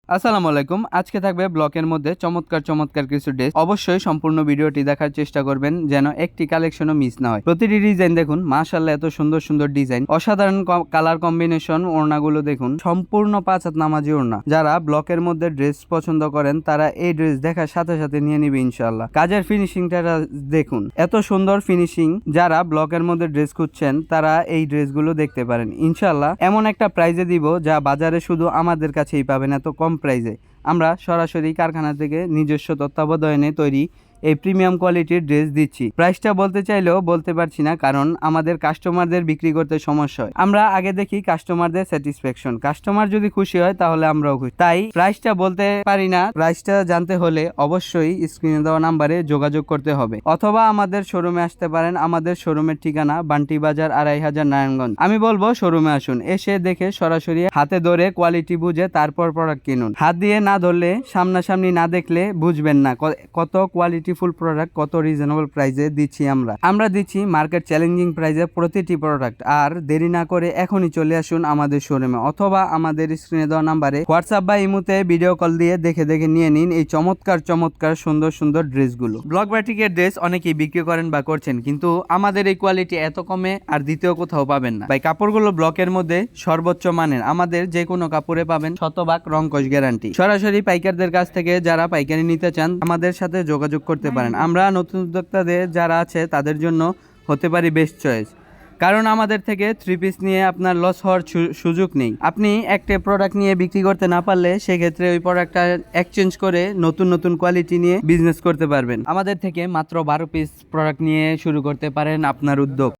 আসসালামু আলাইকুম। আজকে থাকবে ব্লকের মধ্যে চমৎকার চমৎকার কিছু ড্রেস। অবশ্যই সম্পূর্ণ ভিডিওটি দেখার চেষ্টা করবেন যেন একটি কালেকশনও মিস না হয়। প্রতিটি ডিজাইন দেখুন, মাশাআল্লাহ এত সুন্দর সুন্দর ডিজাইন, অসাধারণ কালার কম্বিনেশন। ওড়নাগুলো দেখুন, সম্পূর্ণ 5 হাত নামাজি ওড়না। যারা ব্লকের মধ্যে ড্রেস পছন্দ করেন তারা এই ড্রেস দেখার সাথে সাথে নিয়ে নিবে ইনশাআল্লাহ। কাজের ফিনিশিংটা দেখুন, এত সুন্দর ফিনিশিং। যারা ব্লকের মধ্যে ড্রেস খুঁজছেন তারা এই ড্রেসগুলো দেখতে পারেন ইনশাআল্লাহ। এমন একটা প্রাইজে দিব যা বাজারে শুধু আমাদের কাছেই পাবেন, এত কম প্রাইজে। আমরা সরাসরি কারখানা থেকে নিজস্ব তত্ত্বাবধানে তৈরি এই প্রিমিয়াম কোয়ালিটির ড্রেস দিচ্ছি। প্রাইসটা বলতে চাইলেও বলতে পারছি না, কারণ আমাদের কাস্টমারদের বিক্রি করতে সমস্যা হয়। আমরা আগে দেখি কাস্টমারদের স্যাটিসফ্যাকশন। কাস্টমার যদি খুশি হয় তাহলে আমরাও খুশি। তাই প্রাইসটা বলতে পারি না। প্রাইসটা জানতে হলে অবশ্যই স্ক্রিনে দেওয়া নাম্বারে যোগাযোগ করতে হবে, অথবা আমাদের শোরুমে আসতে পারেন। আমাদের শোরুমের ঠিকানা বান্টি বাজার ২৫০০ নারায়ণগঞ্জ। আমি বলবো শোরুমে আসুন, এসে দেখে সরাসরি হাতে ধরে কোয়ালিটি বুঝে তারপর প্রোডাক্ট কিনুন। হাত দিয়ে না ধরলে, সামনাসামনি না দেখলে বুঝবেন না কত কোয়ালিটি ফুল প্রোডাক্ট কত রিজনেবল প্রাইসে দিচ্ছি। আমরা দিচ্ছি মার্কেট চ্যালেঞ্জিং প্রাইসে প্রতিটি প্রোডাক্ট। আর দেরি না করে এখনই চলে আসুন আমাদের শোরুমে, অথবা আমাদের স্ক্রিনে দেওয়া নাম্বারে হোয়াটসঅ্যাপ বা ইমোতে ভিডিও কল দিয়ে দেখে দেখে নিয়ে নিন এই চমৎকার চমৎকার সুন্দর সুন্দর ড্রেসগুলো। ব্লক বাটিকের ড্রেস অনেকেই বিক্রি করেন বা করছেন, কিন্তু আমাদের এই কোয়ালিটি এত কমে আর দ্বিতীয় কোথাও পাবেন না ভাই। কাপড়গুলো ব্লকের মধ্যে সর্বোচ্চ মানের। আমাদের যে কোনো কাপড়ে পাবেন শতভাগ রংকশ গ্যারান্টি। সরাসরি পাইকারদের কাছ থেকে যারা পাইকারি নিতে চান আমাদের সাথে যোগাযোগ করতে পারেন। আমরা নতুন উদ্যোক্তাদের যারা আছে তাদের জন্য হতে পারি বেস্ট চয়েস, কারণ আমাদের থেকে 3 পিস নিয়ে আপনার লস হওয়ার সুযোগ নেই। আপনি একটা প্রোডাক্ট নিয়ে বিক্রি করতে না পারলে সেক্ষেত্রে ওই প্রোডাক্টটা এক্সচেঞ্জ করে নতুন নতুন কোয়ালিটি নিয়ে বিজনেস করতে পারবেন। আমাদের থেকে মাত্র 12 পিস প্রোডাক্ট নিয়ে শুরু করতে পারেন আপনার উদ্যোগ।